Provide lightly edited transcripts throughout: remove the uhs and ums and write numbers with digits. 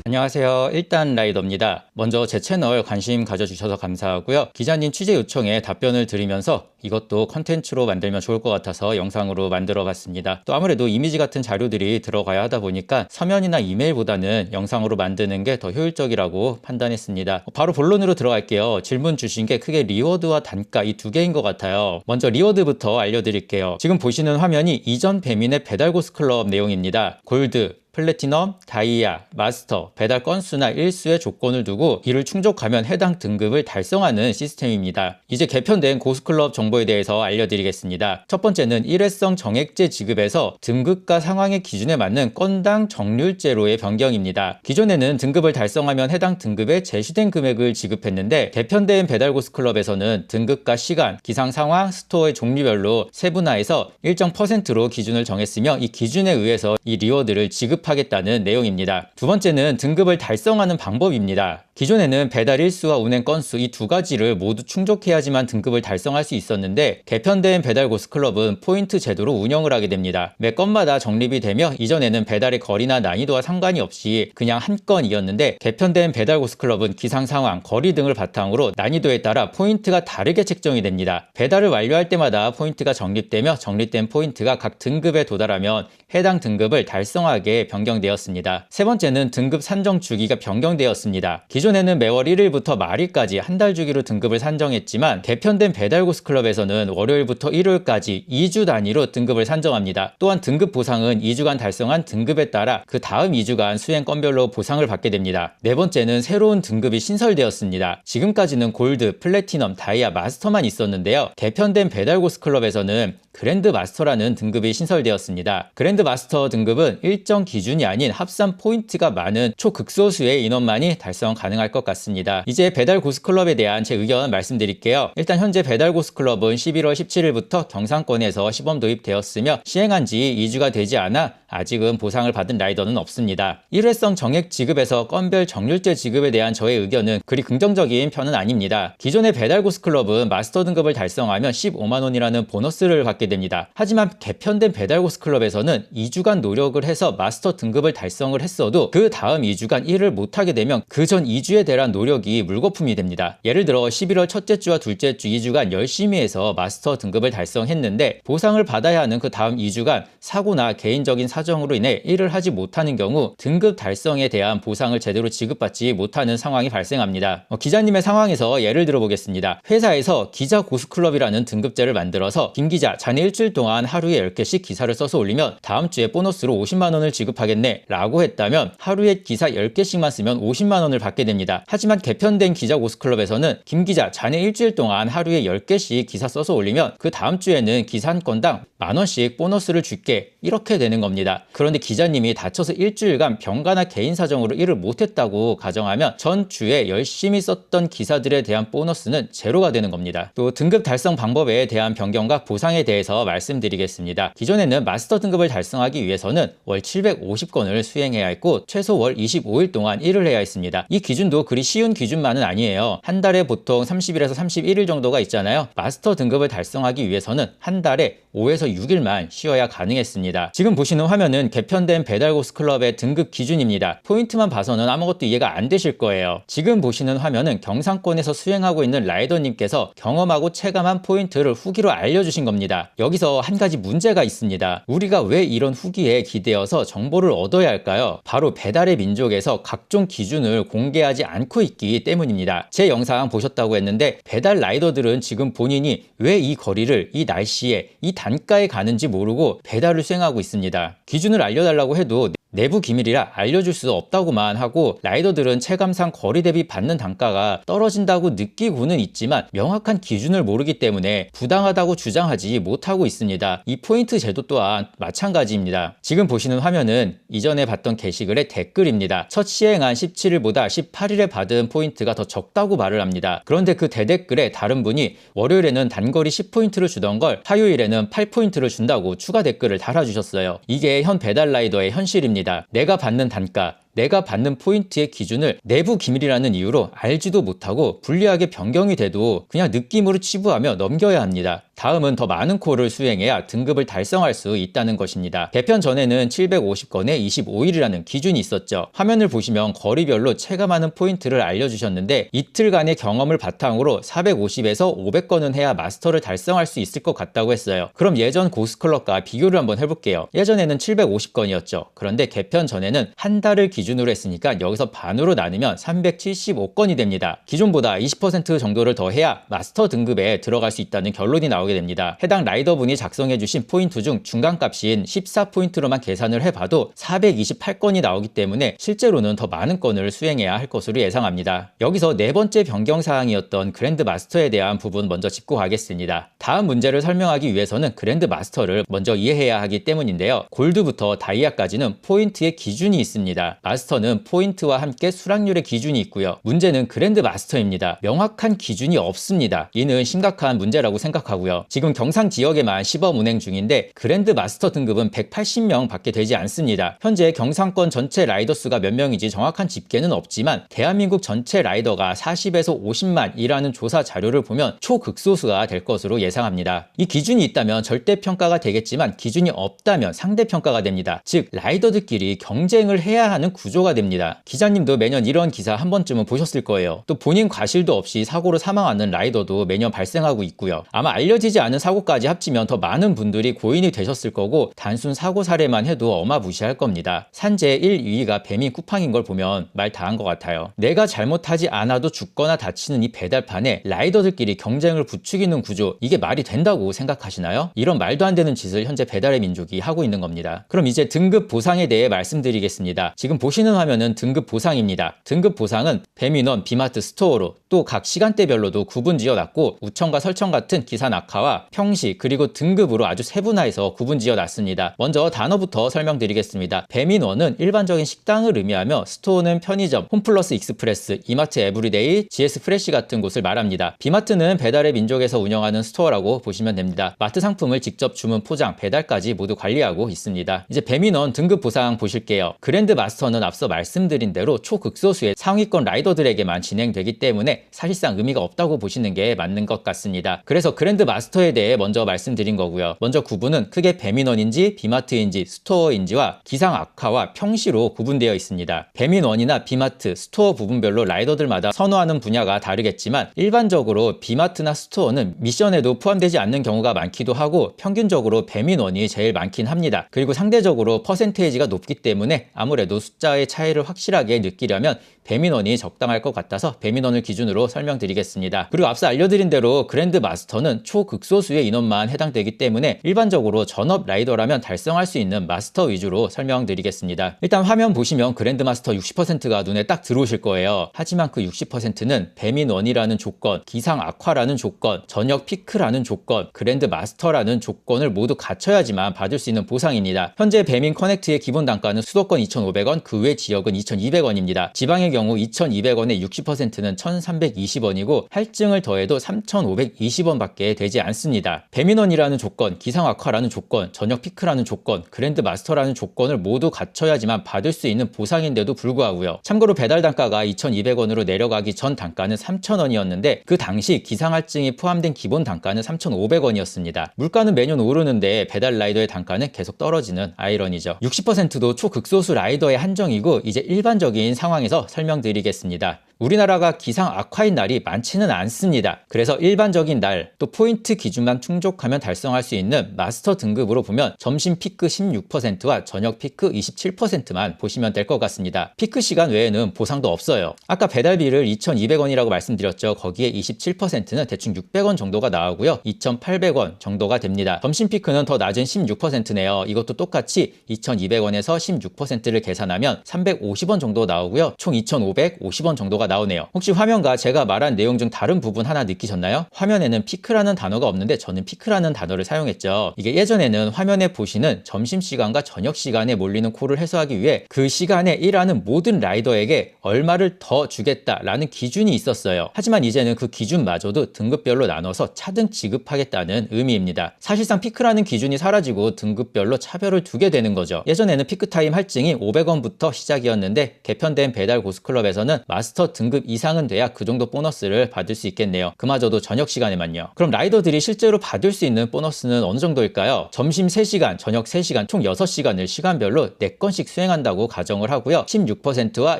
안녕하세요. 일단 라이더입니다. 먼저 제 채널 관심 가져주셔서 감사하고요. 기자님 취재 요청에 답변을 드리면서 이것도 컨텐츠로 만들면 좋을 것 같아서 영상으로 만들어 봤습니다. 또 아무래도 이미지 같은 자료들이 들어가야 하다 보니까 서면이나 이메일보다는 영상으로 만드는 게 더 효율적이라고 판단했습니다. 바로 본론으로 들어갈게요. 질문 주신 게 크게 리워드와 단가 이 두 개인 것 같아요. 먼저 리워드부터 알려드릴게요. 지금 보시는 화면이 이전 배민의 배달고스클럽 내용입니다. 골드, 플래티넘, 다이아, 마스터, 배달 건수나 일수의 조건을 두고 이를 충족하면 해당 등급을 달성하는 시스템입니다. 이제 개편된 고스클럽 정보에 대해서 알려드리겠습니다. 첫 번째는 일회성 정액제 지급에서 등급과 상황의 기준에 맞는 건당 정률제로의 변경입니다. 기존에는 등급을 달성하면 해당 등급에 제시된 금액을 지급했는데 개편된 배달 고스클럽에서는 등급과 시간, 기상 상황, 스토어의 종류별로 세분화해서 일정 %로 기준을 정했으며 이 기준에 의해서 이 리워드를 지급하겠다는 내용입니다. 두 번째는 등급을 달성하는 방법입니다. 기존에는 배달 일수와 운행 건수 이 두 가지를 모두 충족해야지만 등급을 달성할 수 있었는데 개편된 배달 고스클럽은 포인트 제도로 운영을 하게 됩니다. 매 건마다 적립이 되며 이전에는 배달의 거리나 난이도와 상관이 없이 그냥 한 건이었는데 개편된 배달 고스클럽은 기상 상황, 거리 등을 바탕으로 난이도에 따라 포인트가 다르게 책정이 됩니다. 배달을 완료할 때마다 포인트가 적립되며 적립된 포인트가 각 등급에 도달하면 해당 등급을 달성하게 변경되었습니다. 세 번째는 등급 산정 주기가 변경되었습니다. 기존에는 매월 1일부터 말일까지 한 달 주기로 등급을 산정했지만 개편된 배달고스클럽에서는 월요일부터 일요일까지 2주 단위로 등급을 산정합니다. 또한 등급 보상은 2주간 달성한 등급에 따라 그 다음 2주간 수행 건별로 보상을 받게 됩니다. 네 번째는 새로운 등급이 신설되었습니다. 지금까지는 골드, 플래티넘, 다이아, 마스터만 있었는데요. 개편된 배달고스클럽에서는 그랜드 마스터라는 등급이 신설되었습니다. 그랜드 마스터 등급은 일정 기준이 아닌 합산 포인트가 많은 초극소수의 인원만이 달성 가능할 것 같습니다. 이제 배달 고스클럽에 대한 제 의견 말씀드릴게요. 일단 현재 배달 고스클럽은 11월 17일부터 경상권에서 시범 도입되었으며 시행한 지 2주가 되지 않아 아직은 보상을 받은 라이더는 없습니다. 일회성 정액 지급에서 건별 정률제 지급에 대한 저의 의견은 그리 긍정적인 편은 아닙니다. 기존의 배달 고스클럽은 마스터 등급을 달성하면 15만 원이라는 보너스를 받게 됩니다. 하지만 개편된 배달 고스클럽에서는 2주간 노력을 해서 마스터 등급을 달성을 했어도 그 다음 2주간 일을 못하게 되면 그 전 2주에 대한 노력이 물거품이 됩니다. 예를 들어 11월 첫째 주와 둘째 주 2주간 열심히 해서 마스터 등급을 달성했는데 보상을 받아야 하는 그 다음 2주간 사고나 개인적인 사정으로 인해 일을 하지 못하는 경우 등급 달성에 대한 보상을 제대로 지급받지 못하는 상황이 발생합니다. 기자님의 상황에서 예를 들어 보겠습니다. 회사에서 기자 고스클럽이라는 등급제를 만들어서 김 기자 자네 일주일 동안 하루에 10개씩 기사를 써서 올리면 다음 주에 보너스로 50만 원을 지급하겠네 라고 했다면 하루에 기사 10개씩만 쓰면 50만 원을 받게 됩니다. 하지만 개편된 기자 고스클럽에서는 김 기자 자네 일주일 동안 하루에 10개씩 기사 써서 올리면 그 다음 주에는 기사 한 건당 만원씩 보너스를 줄게 이렇게 되는 겁니다. 그런데 기자님이 다쳐서 일주일간 병가나 개인 사정으로 일을 못했다고 가정하면 전 주에 열심히 썼던 기사들에 대한 보너스는 제로가 되는 겁니다. 또 등급 달성 방법에 대한 변경과 보상에 대해서 말씀드리겠습니다. 기존에는 마스터 등급을 달성하기 위해서는 월 750건을 수행해야 했고 최소 월 25일 동안 일을 해야 했습니다. 이 기준도 그리 쉬운 기준만은 아니에요. 한 달에 보통 30일에서 31일 정도가 있잖아요. 마스터 등급을 달성하기 위해서는 한 달에 5에서 6일만 쉬어야 가능했습니다. 지금 보시는 화면은 개편된 배달고스클럽의 등급 기준입니다. 포인트만 봐서는 아무것도 이해가 안 되실 거예요. 지금 보시는 화면은 경상권에서 수행하고 있는 라이더님께서 경험하고 체감한 포인트를 후기로 알려주신 겁니다. 여기서 한 가지 문제가 있습니다. 우리가 왜 이런 후기에 기대어서 정보를 얻어야 할까요? 바로 배달의 민족에서 각종 기준을 공개하지 않고 있기 때문입니다. 제 영상 보셨다고 했는데 배달 라이더들은 지금 본인이 왜 이 거리를 이 날씨에 이 단가에 가는지 모르고 배달을 수행하고 있습니다. 기준을 알려달라고 해도 내부 기밀이라 알려줄 수 없다고만 하고 라이더들은 체감상 거리 대비 받는 단가가 떨어진다고 느끼고는 있지만 명확한 기준을 모르기 때문에 부당하다고 주장하지 못하고 있습니다. 이 포인트 제도 또한 마찬가지입니다. 지금 보시는 화면은 이전에 봤던 게시글의 댓글입니다. 첫 시행한 17일보다 18일에 받은 포인트가 더 적다고 말을 합니다. 그런데 그 대댓글에 다른 분이 월요일에는 단거리 10포인트를 주던 걸 화요일에는 8포인트를 준다고 추가 댓글을 달아주셨어요. 이게 현 배달 라이더의 현실입니다. 내가 받는 단가, 내가 받는 포인트의 기준을 내부 기밀이라는 이유로 알지도 못하고 불리하게 변경이 돼도 그냥 느낌으로 치부하며 넘겨야 합니다. 다음은 더 많은 콜을 수행해야 등급을 달성할 수 있다는 것입니다. 개편 전에는 750건에 25일이라는 기준이 있었죠. 화면을 보시면 거리별로 체감하는 포인트를 알려주셨는데 이틀간의 경험을 바탕으로 450에서 500건은 해야 마스터를 달성할 수 있을 것 같다고 했어요. 그럼 예전 고스클럽과 비교를 한번 해볼게요. 예전에는 750건이었죠. 그런데 개편 전에는 한 달을 기준으로 했으니까 여기서 반으로 나누면 375건이 됩니다. 기존보다 20% 정도를 더 해야 마스터 등급에 들어갈 수 있다는 결론이 나오게 됩니다. 해당 라이더분이 작성해주신 포인트 중 중간값인 14포인트로만 계산을 해봐도 428건이 나오기 때문에 실제로는 더 많은 건을 수행해야 할 것으로 예상합니다. 여기서 네 번째 변경사항이었던 그랜드 마스터에 대한 부분 먼저 짚고 가겠습니다. 다음 문제를 설명하기 위해서는 그랜드 마스터를 먼저 이해해야 하기 때문인데요. 골드부터 다이아까지는 포인트의 기준이 있습니다. 마스터는 포인트와 함께 수락률의 기준이 있고요. 문제는 그랜드 마스터입니다. 명확한 기준이 없습니다. 이는 심각한 문제라고 생각하고요. 지금 경상 지역에만 시범 운행 중인데 그랜드 마스터 등급은 180명 밖에 되지 않습니다. 현재 경상권 전체 라이더 수가 몇 명인지 정확한 집계는 없지만 대한민국 전체 라이더가 40에서 50만이라는 조사 자료를 보면 초극소수가 될 것으로 예상합니다. 이 기준이 있다면 절대평가가 되겠지만 기준이 없다면 상대평가가 됩니다. 즉 라이더들끼리 경쟁을 해야 하는 구조가 됩니다. 기자님도 매년 이런 기사 한 번쯤은 보셨을 거예요. 또 본인 과실도 없이 사고로 사망하는 라이더도 매년 발생하고 있고요. 아마 알려지지 않은 사고까지 합치면 더 많은 분들이 고인이 되셨을 거고 단순 사고 사례만 해도 어마무시할 겁니다. 산재 1, 2위가 뱀이 쿠팡인 걸 보면 말 다 한 것 같아요. 내가 잘못하지 않아도 죽거나 다치는 이 배달판에 라이더들끼리 경쟁을 부추기는 구조, 이게 말이 된다고 생각하시나요? 이런 말도 안 되는 짓을 현재 배달의 민족이 하고 있는 겁니다. 그럼 이제 등급 보상에 대해 말씀드리겠습니다. 지금 보시는 화면은 등급 보상입니다. 등급 보상은 배민원, 비마트, 스토어로 또 각 시간대별로도 구분 지어놨고 우천과 설천 같은 기사 낙하와 평시 그리고 등급으로 아주 세분화해서 구분 지어놨습니다. 먼저 단어부터 설명드리겠습니다. 배민원은 일반적인 식당을 의미하며 스토어는 편의점, 홈플러스 익스프레스, 이마트 에브리데이, GS 프레시 같은 곳을 말합니다. 비마트는 배달의 민족에서 운영하는 스토어라고 보시면 됩니다. 마트 상품을 직접 주문, 포장, 배달까지 모두 관리하고 있습니다. 이제 배민원 등급 보상 보실게요. 그랜드 마스터는 앞서 말씀드린 대로 초극소수의 상위권 라이더들에게만 진행되기 때문에 사실상 의미가 없다고 보시는 게 맞는 것 같습니다. 그래서 그랜드 마스터에 대해 먼저 말씀드린 거고요. 먼저 구분은 크게 배민원인지 비마트인지 스토어인지와 기상 악화와 평시로 구분되어 있습니다. 배민원이나 비마트, 스토어 부분별로 라이더들마다 선호하는 분야가 다르겠지만 일반적으로 비마트나 스토어는 미션에도 포함되지 않는 경우가 많기도 하고 평균적으로 배민원이 제일 많긴 합니다. 그리고 상대적으로 퍼센테이지가 높기 때문에 아무래도 숫자의 차이를 확실하게 느끼려면 배민원이 적당할 것 같아서 배민원을 기준으로 설명드리겠습니다. 그리고 앞서 알려드린 대로 그랜드 마스터는 초극소수의 인원만 해당되기 때문에 일반적으로 전업 라이더라면 달성할 수 있는 마스터 위주로 설명드리겠습니다. 일단 화면 보시면 그랜드 마스터 60%가 눈에 딱 들어오실 거예요. 하지만 그 60%는 배민원이라는 조건, 기상 악화라는 조건, 저녁 피크라는 조건, 그랜드 마스터라는 조건을 모두 갖춰야지만 받을 수 있는 보상입니다. 현재 배민 커넥트의 기본 단가는 수도권 2,500원, 그 외 지역은 2,200원입니다. 지방의 경우 2,200원의 60%는 1,320원이고 할증을 더해도 3,520원밖에 되지 않습니다. 배민원이라는 조건, 기상 악화라는 조건, 저녁 피크라는 조건, 그랜드 마스터라는 조건을 모두 갖춰야지만 받을 수 있는 보상인데도 불구하고요. 참고로 배달 단가가 2,200원으로 내려가기 전 단가는 3,000원이었는데 그 당시 기상 할증이 포함된 기본 단가는 3,500원이었습니다. 물가는 매년 오르는데 배달 라이더의 단가는 계속 떨어지는 아이러니죠. 60%도 초극소수 라이더의 한정이고 이제 일반적인 상황에서 설명드리겠습니다. 우리나라가 기상 악화인 날이 많지는 않습니다. 그래서 일반적인 날, 또 포인트 기준만 충족하면 달성할 수 있는 마스터 등급으로 보면 점심 피크 16%와 저녁 피크 27%만 보시면 될 것 같습니다. 피크 시간 외에는 보상도 없어요. 아까 배달비를 2,200원이라고 말씀드렸죠. 거기에 27%는 대충 600원 정도가 나오고요. 2,800원 정도가 됩니다. 점심 피크는 더 낮은 16%네요. 이것도 똑같이 2,200원에서 16%를 계산하면 350원 정도 나오고요. 총 2,550원 정도가 나오네요. 혹시 화면과 제가 말한 내용 중 다른 부분 하나 느끼셨나요? 화면에는 피크라는 단어가 없는데 저는 피크라는 단어를 사용했죠. 이게 예전에는 화면에 보시는 점심시간과 저녁시간에 몰리는 콜을 해소하기 위해 그 시간에 일하는 모든 라이더에게 얼마를 더 주겠다라는 기준이 있었어요. 하지만 이제는 그 기준마저도 등급별로 나눠서 차등 지급하겠다는 의미입니다. 사실상 피크라는 기준이 사라지고 등급별로 차별을 두게 되는 거죠. 예전에는 피크타임 할증이 500원부터 보너스부터 시작이었는데 개편된 배달 고수클럽에서는 마스터 등급 이상은 돼야 그 정도 보너스를 받을 수 있겠네요. 그마저도 저녁 시간에만요. 그럼 라이더들이 실제로 받을 수 있는 보너스는 어느 정도일까요? 점심 3시간, 저녁 3시간, 총 6시간을 시간별로 4건씩 수행한다고 가정을 하고요. 16%와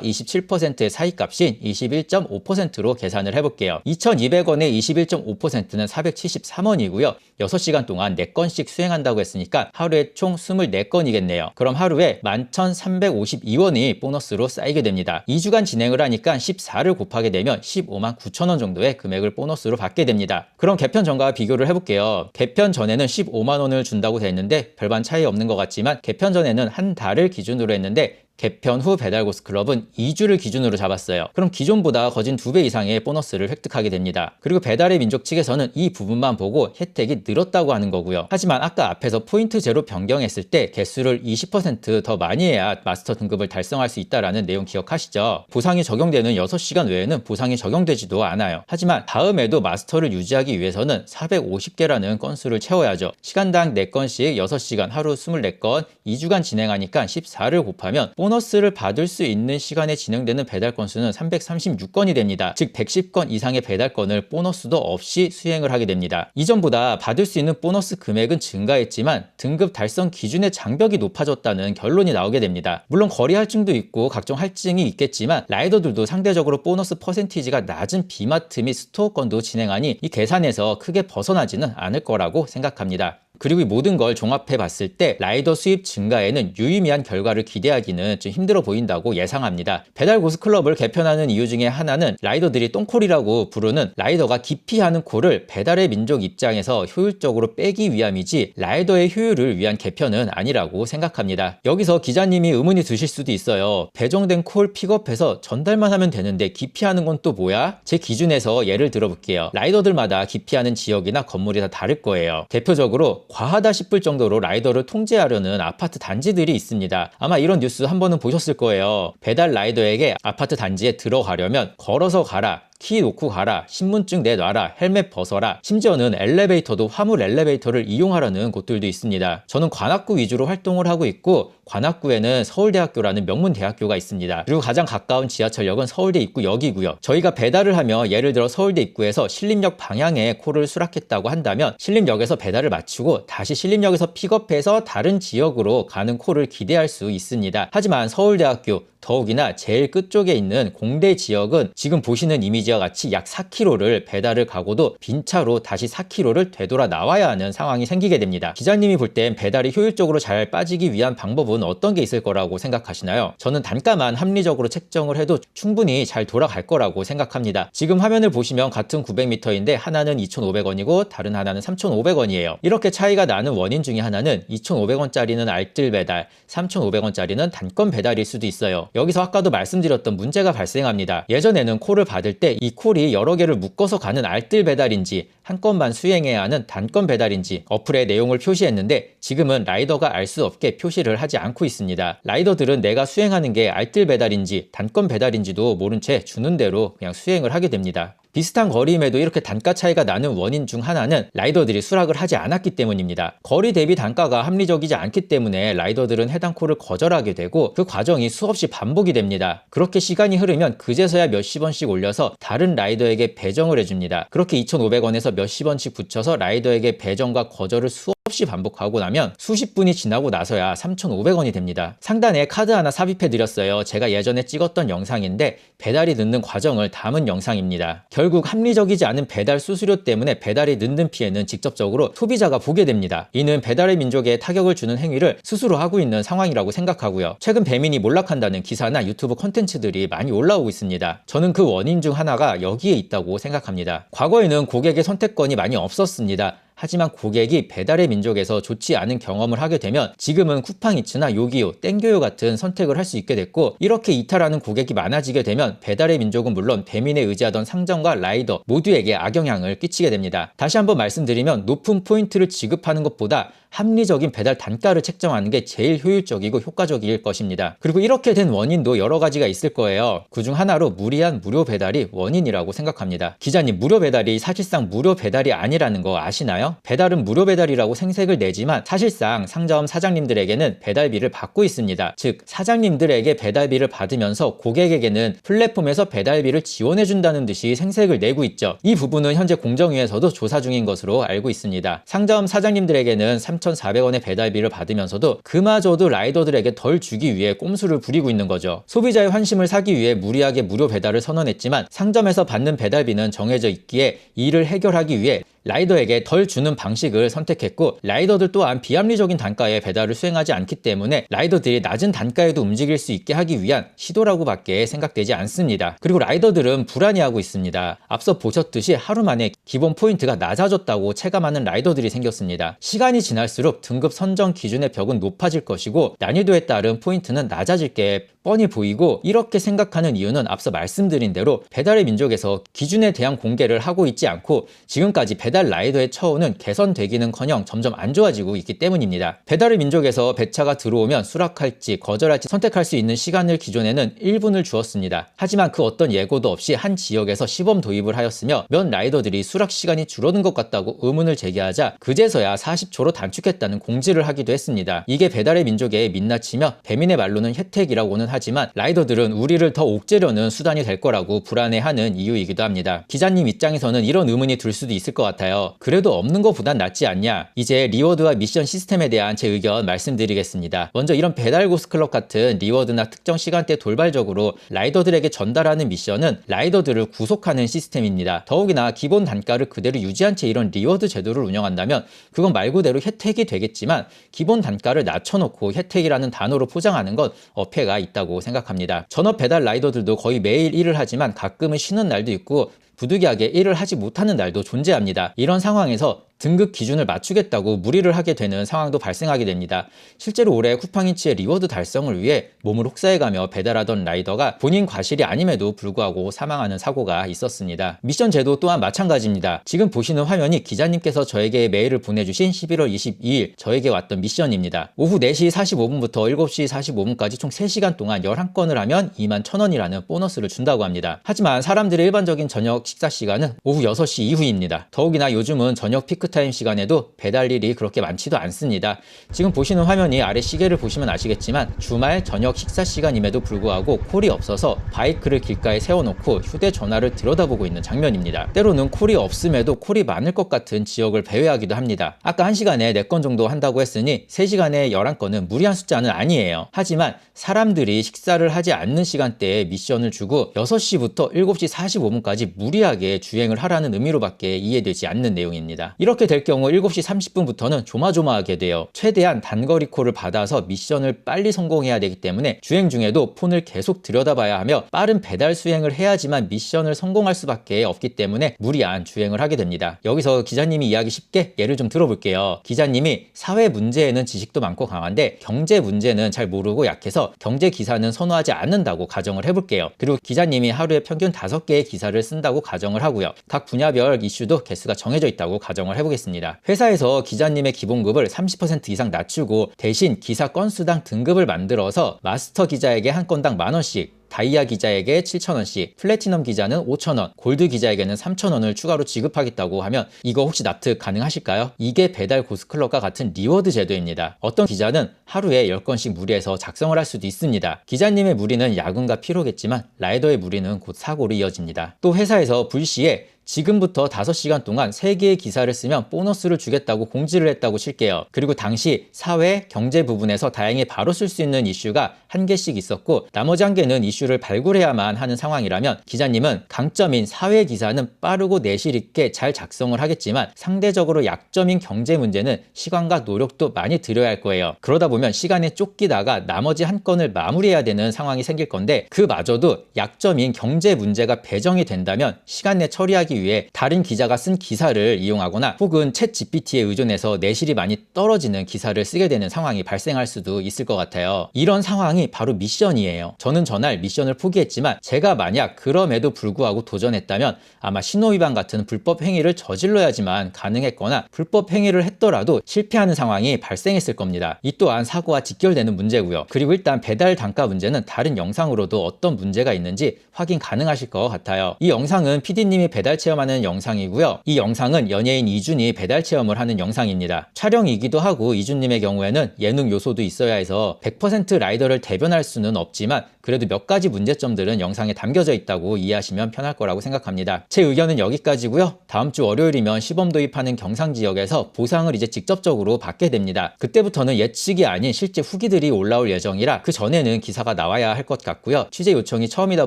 27%의 사이값인 21.5%로 계산을 해볼게요. 2,200원에 21.5%는 473원이고요. 6시간 동안 4건씩 수행한다고 했으니까 하루에 총 24건이겠네요. 그럼 하루에 11,352원이 보너스로 쌓이게 됩니다. 2주간 진행을 하니까 14를 곱하게 되면 15만 9천 원 정도의 금액을 보너스로 받게 됩니다. 그럼 개편 전과 비교를 해볼게요. 개편 전에는 15만 원을 준다고 돼 있는데 별반 차이 없는 것 같지만 개편 전에는 한 달을 기준으로 했는데 개편 후 배달고수클럽은 2주를 기준으로 잡았어요. 그럼 기존보다 거진 2배 이상의 보너스를 획득하게 됩니다. 그리고 배달의 민족 측에서는 이 부분만 보고 혜택이 늘었다고 하는 거고요. 하지만 아까 앞에서 포인트 제로 변경했을 때 개수를 20% 더 많이 해야 마스터 등급을 달성할 수 있다는 내용 기억하시죠? 보상이 적용되는 6시간 외에는 보상이 적용되지도 않아요. 하지만 다음에도 마스터를 유지하기 위해서는 450개라는 건수를 채워야죠. 시간당 4건씩 6시간 하루 24건 2주간 진행하니까 14를 곱하면 보너스를 받을 수 있는 시간에 진행되는 배달 건수는 336건이 됩니다. 즉 110건 이상의 배달 건을 보너스도 없이 수행을 하게 됩니다. 이전보다 받을 수 있는 보너스 금액은 증가했지만 등급 달성 기준의 장벽이 높아졌다는 결론이 나오게 됩니다. 물론 거리 할증도 있고 각종 할증이 있겠지만 라이더들도 상대적으로 보너스 퍼센티지가 낮은 비마트 및 스토어건도 진행하니 이 계산에서 크게 벗어나지는 않을 거라고 생각합니다. 그리고 이 모든 걸 종합해 봤을 때 라이더 수입 증가에는 유의미한 결과를 기대하기는 좀 힘들어 보인다고 예상합니다. 배달 고수클럽을 개편하는 이유 중에 하나는 라이더들이 똥콜이라고 부르는 라이더가 기피하는 콜을 배달의 민족 입장에서 효율적으로 빼기 위함이지 라이더의 효율을 위한 개편은 아니라고 생각합니다. 여기서 기자님이 의문이 드실 수도 있어요. 배정된 콜 픽업해서 전달만 하면 되는데 기피하는 건 또 뭐야? 제 기준에서 예를 들어볼게요. 라이더들마다 기피하는 지역이나 건물이 다 다를 거예요. 대표적으로 과하다 싶을 정도로 라이더를 통제하려는 아파트 단지들이 있습니다. 아마 이런 뉴스 한 번은 보셨을 거예요. 배달 라이더에게 아파트 단지에 들어가려면 걸어서 가라, 키 놓고 가라, 신분증 내놔라, 헬멧 벗어라, 심지어는 엘리베이터도 화물 엘리베이터를 이용하라는 곳들도 있습니다. 저는 관악구 위주로 활동을 하고 있고 관악구에는 서울대학교라는 명문 대학교가 있습니다. 그리고 가장 가까운 지하철역은 서울대 입구역이고요. 저희가 배달을 하며 예를 들어 서울대 입구에서 신림역 방향에 콜을 수락했다고 한다면 신림역에서 배달을 마치고 다시 신림역에서 픽업해서 다른 지역으로 가는 콜을 기대할 수 있습니다. 하지만 서울대학교 더욱이나 제일 끝쪽에 있는 공대 지역은 지금 보시는 이미지와 같이 약 4km를 배달을 가고도 빈차로 다시 4km를 되돌아 나와야 하는 상황이 생기게 됩니다. 기자님이 볼 땐 배달이 효율적으로 잘 빠지기 위한 방법은 어떤 게 있을 거라고 생각하시나요? 저는 단가만 합리적으로 책정을 해도 충분히 잘 돌아갈 거라고 생각합니다. 지금 화면을 보시면 같은 900m인데 하나는 2,500원이고 다른 하나는 3,500원이에요. 이렇게 차이가 나는 원인 중에 하나는 2,500원짜리는 알뜰 배달, 3,500원짜리는 단건 배달일 수도 있어요. 여기서 아까도 말씀드렸던 문제가 발생합니다. 예전에는 콜을 받을 때 이 콜이 여러 개를 묶어서 가는 알뜰 배달인지 한 건만 수행해야 하는 단건 배달인지 어플에 내용을 표시했는데 지금은 라이더가 알 수 없게 표시를 하지 않고 있습니다. 라이더들은 내가 수행하는 게 알뜰 배달인지 단건 배달인지도 모른 채 주는 대로 그냥 수행을 하게 됩니다. 비슷한 거리임에도 이렇게 단가 차이가 나는 원인 중 하나는 라이더들이 수락을 하지 않았기 때문입니다. 거리 대비 단가가 합리적이지 않기 때문에 라이더들은 해당 콜을 거절하게 되고 그 과정이 수없이 반복이 됩니다. 그렇게 시간이 흐르면 그제서야 몇십 원씩 올려서 다른 라이더에게 배정을 해줍니다. 그렇게 2,500원에서 몇십 원씩 붙여서 라이더에게 배정과 거절을 수없이 반복하고 나면 수십 분이 지나고 나서야 3,500원이 됩니다. 상단에 카드 하나 삽입해 드렸어요. 제가 예전에 찍었던 영상인데 배달이 늦는 과정을 담은 영상입니다. 결국 합리적이지 않은 배달 수수료 때문에 배달이 늦는 피해는 직접적으로 소비자가 보게 됩니다. 이는 배달의 민족에 타격을 주는 행위를 스스로 하고 있는 상황이라고 생각하고요. 최근 배민이 몰락한다는 기사나 유튜브 콘텐츠들이 많이 올라오고 있습니다. 저는 그 원인 중 하나가 여기에 있다고 생각합니다. 과거에는 고객의 선택권이 많이 없었습니다. 하지만 고객이 배달의 민족에서 좋지 않은 경험을 하게 되면 지금은 쿠팡이츠나 요기요, 땡겨요 같은 선택을 할 수 있게 됐고 이렇게 이탈하는 고객이 많아지게 되면 배달의 민족은 물론 배민에 의지하던 상점과 라이더 모두에게 악영향을 끼치게 됩니다. 다시 한번 말씀드리면 높은 포인트를 지급하는 것보다 합리적인 배달 단가를 책정하는 게 제일 효율적이고 효과적일 것입니다. 그리고 이렇게 된 원인도 여러 가지가 있을 거예요. 그중 하나로 무리한 무료 배달이 원인이라고 생각합니다. 기자님, 무료 배달이 사실상 무료 배달이 아니라는 거 아시나요? 있거든요. 배달은 무료 배달이라고 생색을 내지만 사실상 상점 사장님들에게는 배달비를 받고 있습니다. 즉 사장님들에게 배달비를 받으면서 고객에게는 플랫폼에서 배달비를 지원해준다는 듯이 생색을 내고 있죠. 이 부분은 현재 공정위에서도 조사 중인 것으로 알고 있습니다. 상점 사장님들에게는 3,400원의 배달비를 받으면서도 그마저도 라이더들에게 덜 주기 위해 꼼수를 부리고 있는 거죠. 소비자의 환심을 사기 위해 무리하게 무료 배달을 선언했지만 상점에서 받는 배달비는 정해져 있기에 이를 해결하기 위해 라이더에게 덜 주는 방식을 선택했고, 라이더들 또한 비합리적인 단가에 배달을 수행하지 않기 때문에 라이더들이 낮은 단가에도 움직일 수 있게 하기 위한 시도라고밖에 생각되지 않습니다. 그리고 라이더들은 불안해하고 있습니다. 앞서 보셨듯이 하루 만에 기본 포인트가 낮아졌다고 체감하는 라이더들이 생겼습니다. 시간이 지날수록 등급 선정 기준의 벽은 높아질 것이고 난이도에 따른 포인트는 낮아질 게 뻔히 보이고, 이렇게 생각하는 이유는 앞서 말씀드린 대로 배달의 민족에서 기준에 대한 공개를 하고 있지 않고 지금까지 배달 라이더의 처우는 개선되기는커녕 점점 안 좋아지고 있기 때문입니다. 배달의 민족에서 배차가 들어오면 수락할지 거절할지 선택할 수 있는 시간을 기존에는 1분을 주었습니다. 하지만 그 어떤 예고도 없이 한 지역에서 시범 도입을 하였으며 몇 라이더들이 수락 시간이 줄어든 것 같다고 의문을 제기하자 그제서야 40초로 단축했다는 공지를 하기도 했습니다. 이게 배달의 민족에 민낯이며 배민의 말로는 혜택이라고는 하지만 라이더들은 우리를 더 옥죄려는 수단이 될 거라고 불안해하는 이유이기도 합니다. 기자님 입장에서는 이런 의문이 들 수도 있을 것 같아요. 그래도 없는 것보단 낫지 않냐? 이제 리워드와 미션 시스템에 대한 제 의견 말씀드리겠습니다. 먼저 이런 배달고스클럽 같은 리워드나 특정 시간대 돌발적으로 라이더들에게 전달하는 미션은 라이더들을 구속하는 시스템입니다. 더욱이나 기본 단가를 그대로 유지한 채 이런 리워드 제도를 운영한다면 그건 말 그대로 혜택이 되겠지만 기본 단가를 낮춰놓고 혜택이라는 단어로 포장하는 건 어폐가 있다고 생각합니다. 전업 배달 라이더들도 거의 매일 일을 하지만 가끔은 쉬는 날도 있고 부득이하게 일을 하지 못하는 날도 존재합니다. 이런 상황에서 등급 기준을 맞추겠다고 무리를 하게 되는 상황도 발생하게 됩니다. 실제로 올해 쿠팡인치의 리워드 달성을 위해 몸을 혹사해가며 배달하던 라이더가 본인 과실이 아님에도 불구하고 사망하는 사고가 있었습니다. 미션 제도 또한 마찬가지입니다. 지금 보시는 화면이 기자님께서 저에게 메일을 보내주신 11월 22일 저에게 왔던 미션입니다. 오후 4시 45분부터 7시 45분까지 총 3시간 동안 11건을 하면 21,000원이라는 보너스를 준다고 합니다. 하지만 사람들의 일반적인 저녁 식사 시간은 오후 6시 이후입니다. 더욱이나 요즘은 저녁 피크타임 시간에도 배달일이 그렇게 많지도 않습니다. 지금 보시는 화면이 아래 시계를 보시면 아시겠지만 주말 저녁 식사 시간임에도 불구하고 콜이 없어서 바이크를 길가에 세워놓고 휴대전화를 들여다보고 있는 장면입니다. 때로는 콜이 없음에도 콜이 많을 것 같은 지역을 배회하기도 합니다. 아까 1시간에 4건 정도 한다고 했으니 3시간에 11건은 무리한 숫자는 아니에요. 하지만 사람들이 식사를 하지 않는 시간대에 미션을 주고 6시부터 7시 45분까지 무리하게 주행을 하라는 의미로밖에 이해되지 않는 내용입니다. 이렇게 될 경우 7시 30분부터는 조마조마하게 돼요. 최대한 단거리 콜을 받아서 미션을 빨리 성공해야 되기 때문에 주행 중에도 폰을 계속 들여다봐야 하며 빠른 배달 수행을 해야지만 미션을 성공할 수밖에 없기 때문에 무리한 주행을 하게 됩니다. 여기서 기자님이 이야기 쉽게 예를 좀 들어볼게요. 기자님이 사회 문제에는 지식도 많고 강한데 경제 문제는 잘 모르고 약해서 경제 기사는 선호하지 않는다고 가정을 해볼게요. 그리고 기자님이 하루에 평균 5개의 기사를 쓴다고 가정을 하고요. 각 분야별 이슈도 개수가 정해져 있다고 가정을 해보겠습니다. 회사에서 기자님의 기본급을 30% 이상 낮추고 대신 기사 건수당 등급을 만들어서 마스터 기자에게 한 건당 10,000원씩, 다이아 기자에게 7,000원씩, 플래티넘 기자는 5,000원, 골드 기자에게는 3,000원을 추가로 지급하겠다고 하면 이거 혹시 납득 가능하실까요? 이게 배달 고스클럽과 같은 리워드 제도입니다. 어떤 기자는 하루에 10건씩 무리해서 작성을 할 수도 있습니다. 기자님의 무리는 야근과 피로겠지만 라이더의 무리는 곧 사고로 이어집니다. 또 회사에서 불시에 지금부터 5시간 동안 3개의 기사를 쓰면 보너스를 주겠다고 공지를 했다고 칠게요. 그리고 당시 사회, 경제 부분에서 다행히 바로 쓸 수 있는 이슈가 1개씩 있었고 나머지 1개는 이슈를 발굴해야만 하는 상황이라면 기자님은 강점인 사회 기사는 빠르고 내실 있게 잘 작성을 하겠지만 상대적으로 약점인 경제 문제는 시간과 노력도 많이 들여야 할 거예요. 그러다 보면 시간에 쫓기다가 나머지 1건을 마무리해야 되는 상황이 생길 건데 그마저도 약점인 경제 문제가 배정이 된다면 시간 내 처리하기 위해 다른 기자가 쓴 기사를 이용하거나 혹은 챗 GPT에 의존해서 내실이 많이 떨어지는 기사를 쓰게 되는 상황이 발생할 수도 있을 것 같아요. 이런 상황이 바로 미션이에요. 저는 전날 미션을 포기했지만 제가 만약 그럼에도 불구하고 도전했다면 아마 신호위반 같은 불법 행위를 저질러야지만 가능했거나 불법 행위를 했더라도 실패하는 상황이 발생했을 겁니다. 이 또한 사고와 직결되는 문제고요. 그리고 일단 배달 단가 문제는 다른 영상으로도 어떤 문제가 있는지 확인 가능하실 것 같아요. 이 영상은 PD님이 배달체 체험하는 영상이고요. 이 영상은 연예인 이준이 배달 체험을 하는 영상입니다. 촬영이기도 하고 이준님의 경우에는 예능 요소도 있어야 해서 100% 라이더를 대변할 수는 없지만 그래도 몇 가지 문제점들은 영상에 담겨져 있다고 이해하시면 편할 거라고 생각합니다. 제 의견은 여기까지고요. 다음 주 월요일이면 시범 도입하는 경상 지역에서 보상을 이제 직접적으로 받게 됩니다. 그때부터는 예측이 아닌 실제 후기들이 올라올 예정이라 그 전에는 기사가 나와야 할 것 같고요. 취재 요청이 처음이다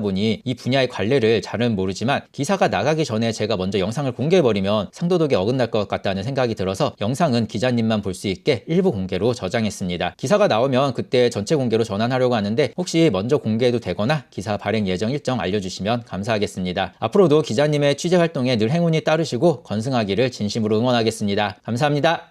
보니 이 분야의 관례를 잘은 모르지만 기사가 나가기 전에 제가 먼저 영상을 공개해버리면 상도덕에 어긋날 것 같다는 생각이 들어서 영상은 기자님만 볼 수 있게 일부 공개로 저장했습니다. 기사가 나오면 그때 전체 공개로 전환하려고 하는데 혹시 먼저 공개해도 되거나 기사 발행 예정 일정 알려주시면 감사하겠습니다. 앞으로도 기자님의 취재 활동에 늘 행운이 따르시고 건승하기를 진심으로 응원하겠습니다. 감사합니다.